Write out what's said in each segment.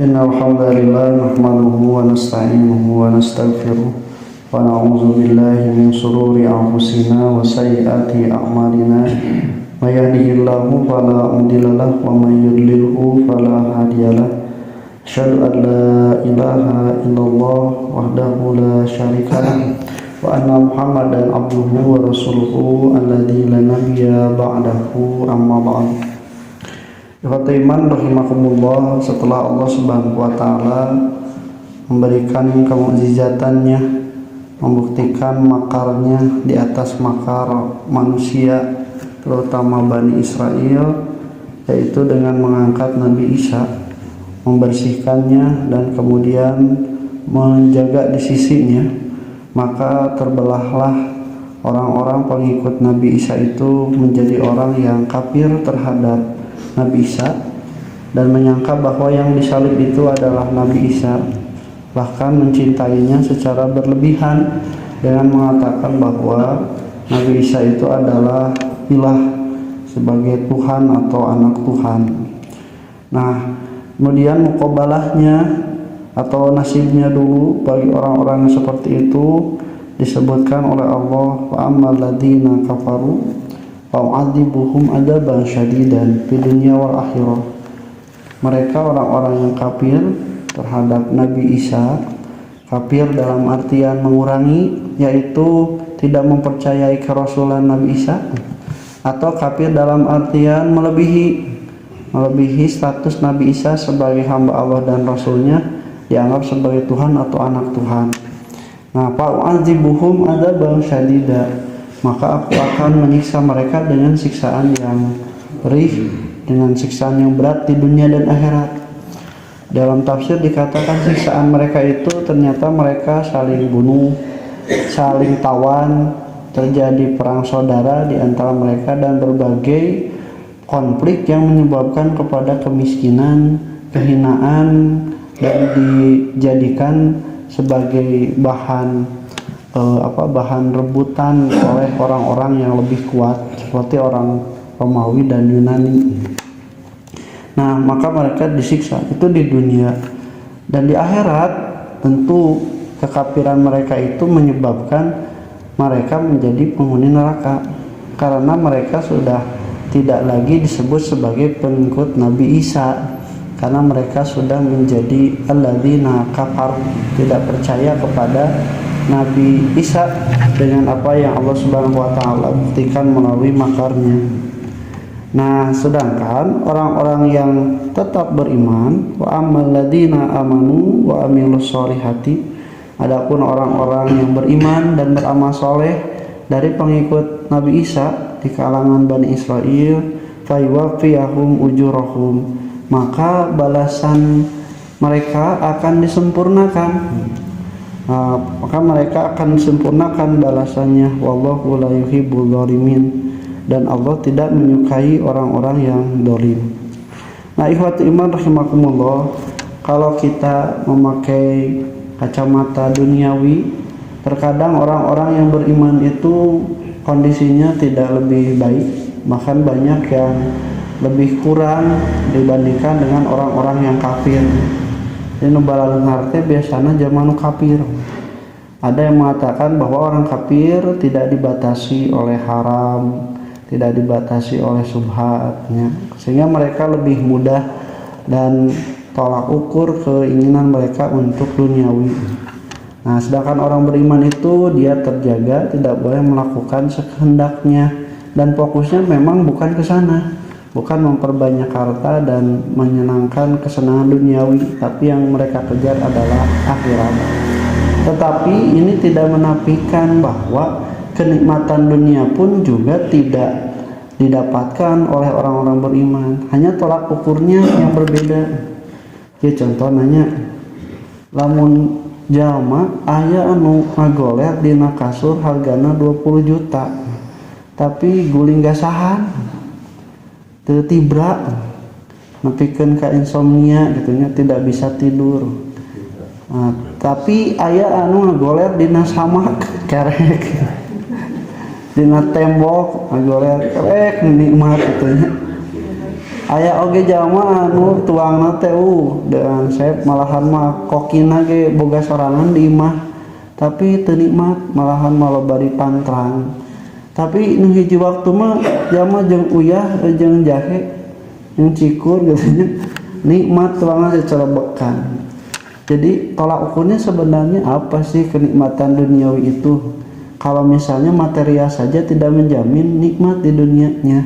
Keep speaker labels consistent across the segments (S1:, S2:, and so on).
S1: Innal hamdalillah nahmaduhu wa nasta'inuhu wa nastaghfiruh wa na'udzu billahi min shururi anfusina wa sayyiati a'malina may yahdihillahu fala mudilla lahu wa may yudlilhu fala hadiyalah. Asyhadu an la ilaha illallah wahdahu la syarikalah wa anna Muhammadan abduhu wa rasuluhu alladzi la nabiyya ba'dahu amma ba'd. Iman rahimakumullah, setelah Allah Subhanahu wa taala memberikan kemukjizatannya, membuktikan makarnya di atas makar manusia, terutama Bani Israel, yaitu dengan mengangkat Nabi Isa, membersihkannya dan kemudian menjaga di sisinya, maka terbelahlah orang-orang pengikut Nabi Isa itu menjadi orang yang kafir terhadap Nabi Isa dan menyangka bahwa yang disalib itu adalah Nabi Isa, bahkan mencintainya secara berlebihan dengan mengatakan bahwa Nabi Isa itu adalah ilah, sebagai Tuhan atau anak Tuhan. Nah, kemudian muqabalahnya atau nasibnya dulu bagi orang-orang yang seperti itu disebutkan oleh Allah, wa ammal ladzina kafaru fa'u'adzibuhum adzaban syadidan fid dunya wal akhirah. Mereka orang-orang yang kafir terhadap Nabi Isa, kafir dalam artian mengurangi, yaitu tidak mempercayai kerasulan Nabi Isa, atau kafir dalam artian melebihi status Nabi Isa sebagai hamba Allah dan Rasulnya, dianggap sebagai Tuhan atau anak Tuhan. Nah, fa'u'adzibuhum adzaban syadidan, maka aku akan menyiksa mereka dengan siksaan yang perih, dengan siksaan yang berat di dunia dan akhirat. Dalam tafsir dikatakan siksaan mereka itu ternyata mereka saling bunuh, saling tawan, terjadi perang saudara di antara mereka, dan berbagai konflik yang menyebabkan kepada kemiskinan, kehinaan, dan dijadikan sebagai bahan rebutan oleh orang-orang yang lebih kuat seperti orang Romawi dan Yunani. Nah, maka mereka disiksa itu di dunia, dan di akhirat tentu kekafiran mereka itu menyebabkan mereka menjadi penghuni neraka, karena mereka sudah tidak lagi disebut sebagai pengikut Nabi Isa, karena mereka sudah menjadi alladzina kafar, tidak percaya kepada Nabi Isa dengan apa yang Allah Subhanahu wa taala buktikan melalui makarnya. Nah, sedangkan orang-orang yang tetap beriman, wa ammal ladzina amanu wa amilus solihati, adapun orang-orang yang beriman dan beramal soleh dari pengikut Nabi Isa di kalangan Bani Israel, fayuwaffiyahum ujurahum, maka balasan mereka akan disempurnakan. Maka mereka akan sempurnakan balasannya, wallahu la yuhibbul zalimin, dan Allah tidak menyukai orang-orang yang zalim. Nah, ikhwati iman rahimakumullah, kalau kita memakai kacamata duniawi, terkadang orang-orang yang beriman itu kondisinya tidak lebih baik, bahkan banyak yang lebih kurang dibandingkan dengan orang-orang yang kafir. Di nubalan harte biasanya zaman kafir. Ada yang mengatakan bahwa orang kafir tidak dibatasi oleh haram, tidak dibatasi oleh subhatnya, sehingga mereka lebih mudah dan tolak ukur keinginan mereka untuk duniawi. Nah, sedangkan orang beriman itu dia terjaga, tidak boleh melakukan sekehendaknya, dan fokusnya memang bukan ke sana, bukan memperbanyak harta dan menyenangkan kesenangan duniawi, tapi yang mereka kejar adalah akhirat. Tetapi ini tidak menafikan bahwa kenikmatan dunia pun juga tidak didapatkan oleh orang-orang beriman, hanya tolak ukurnya yang berbeda. Ya, contohnya lamun jalma aya anu ngagoler dina kasur hargana 20 juta, tapi guling gasahan teu tibra, nepikeun ka insomnia gitunya, tidak bisa tidur. Nah, tapi aya anu ngagoler dina samak kerek, dina tembok ngagoler kerek nikmat gitunya. aya oge jalma anu tuangna teh dengan saya malahan mah kokina ge boga sorangan di imah tapi teu nikmat malahan malah bari pantrang. Tapi nu hiji waktu mah jalma jeung uyah jeung jahe jeung cikur katanya nikmat tuangna cecerebekan. Jadi tolak ukurnya sebenarnya apa sih kenikmatan duniawi itu? Kalau misalnya material saja tidak menjamin nikmat di dunianya.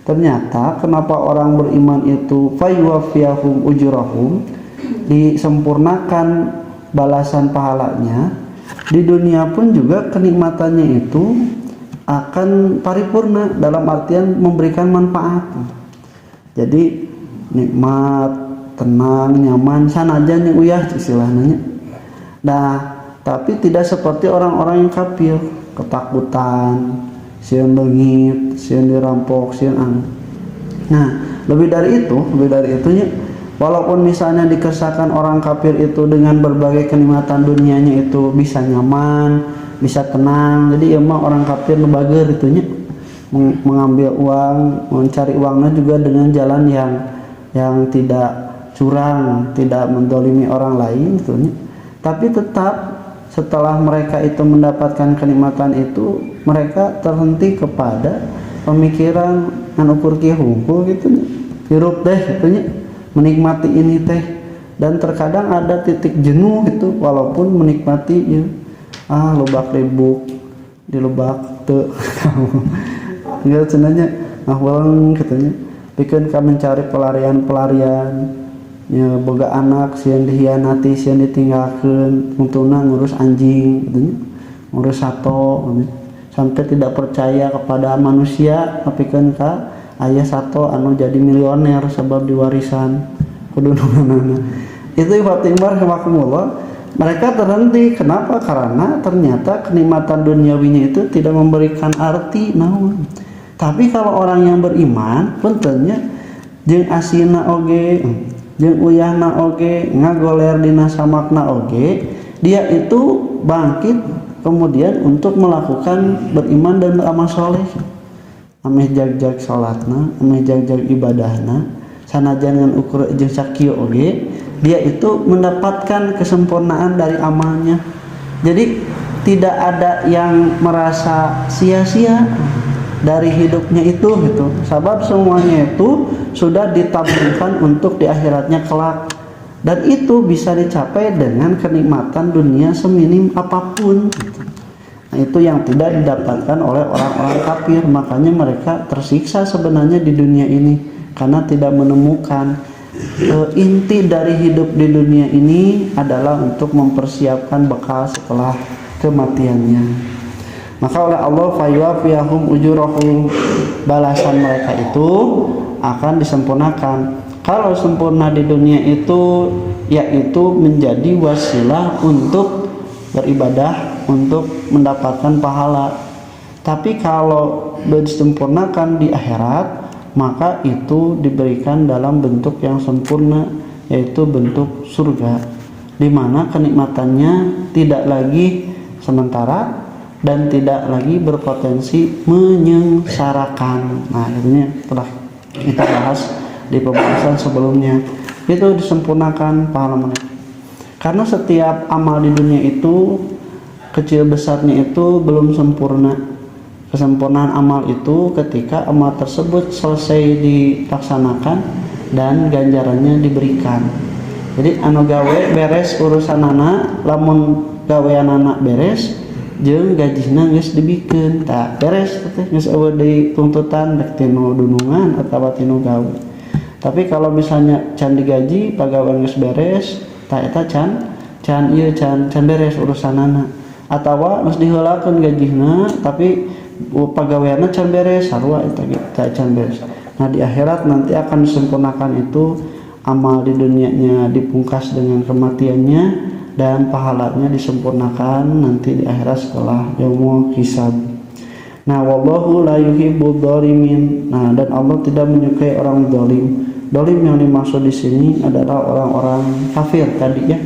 S1: Ternyata kenapa orang beriman itu fayuwafiyahum ujurahum, disempurnakan balasan pahalanya, di dunia pun juga kenikmatannya itu akan paripurna dalam artian memberikan manfaat. Jadi nikmat, tenang, nyaman, sanajan yang uyah istilahnya. Nah, tapi tidak seperti orang-orang yang kafir, ketakutan, sieun leungit, sieun dirampok, sieun anu. Nah, lebih dari itu nya, walaupun misalnya dikesakan orang kafir itu dengan berbagai kenikmatan dunianya itu bisa nyaman, bisa tenang. Jadi emang orang kafir nu bager itu nya mengambil uang, mencari uangnya juga dengan jalan yang tidak curang, tidak mendolimi orang lain gitu nya. Tapi tetap setelah mereka itu mendapatkan kenikmatan itu, mereka terhenti kepada pemikiran anu ukur kieu hungkul gitu nya. Hirup teh gitu nya, menikmati ini teh, dan terkadang ada titik jenuh gitu walaupun menikmati ya. Lobak ribuk di lobak teu enggak cenanya ngahwelang katanya. Pikeun ka mencari pelarian ya, boga anak sieun dihianati, sieun ditinggalkeun, untungna ngurus anjing gitu, ngurus sato sampai tidak percaya kepada manusia, napikeun ka aya sato anu jadi milioner sebab diwarisan kudununganna. Itu Fatimah rahimakumullah, mereka terhenti. Kenapa? Karena ternyata kenikmatan duniawinya itu tidak memberikan arti naon. Tapi kalau orang yang beriman puntennya jeung asina oge jeung uyahna oge ngagoler dina samakna oge, dia itu bangkit kemudian untuk melakukan beriman dan beramal soleh. Ameh jag-jag salatna, ameh jag-jag ibadahna, sanajan ngan ukur jeung sakieu oge, dia itu mendapatkan kesempurnaan dari amalnya. Jadi tidak ada yang merasa sia-sia dari hidupnya itu gitu. Sebab semuanya itu sudah ditabungkan untuk di akhiratnya kelak, dan itu bisa dicapai dengan kenikmatan dunia seminim apapun gitu. Nah, itu yang tidak didapatkan oleh orang-orang kafir. Makanya mereka tersiksa sebenarnya di dunia ini karena tidak menemukan inti dari hidup di dunia ini adalah untuk mempersiapkan bekal setelah kematiannya. Maka oleh Allah fayuwafiyahum ujurahum, balasan mereka itu akan disempurnakan. Kalau sempurna di dunia itu yaitu menjadi wasilah untuk beribadah, untuk mendapatkan pahala. Tapi kalau disempurnakan di akhirat, maka itu diberikan dalam bentuk yang sempurna, yaitu bentuk surga, di mana kenikmatannya tidak lagi sementara dan tidak lagi berpotensi menyengsarakan. Nah, ini telah kita bahas di pembahasan sebelumnya. Itu disempurnakan pahala mereka. Karena setiap amal di dunia itu kecil besarnya itu belum sempurna. Kesempurnaan amal itu ketika amal tersebut selesai dilaksanakan dan ganjarannya diberikan. Jadi anu gawe beres urusanana, lamun gawean anak beres jeung gajina geus dibikeun, tak beres teh geus eueuh deui tuntutan dek tinu dunungan atawa tinu gawe. Tapi kalau misalnya can digaji pagawean geus beres, tak eta can beres urusanana, atawa geus diheulakeun gajina tapi pagaweanna can beres sarua eta tak can beres. Nah, di akhirat nanti akan disempurnakan itu, amal di dunianya dipungkas dengan kematiannya dan pahalanya disempurnakan nanti di akhirat setelah yaumul hisab. Nah, wallahu la yuhibbudz dzalimin. Nah, dan Allah tidak menyukai orang zalim. Zalim yang dimaksud di sini adalah orang-orang kafir tadi ya.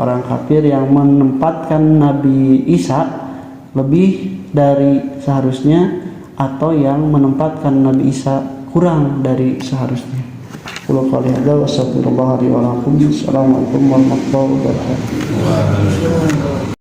S1: Orang kafir yang menempatkan Nabi Isa lebih dari seharusnya, atau yang menempatkan Nabi Isa kurang dari seharusnya. Qul qouli hadza wa astaghfirullah li wa lakum. Assalamualaikum warahmatullahi wabarakatuh.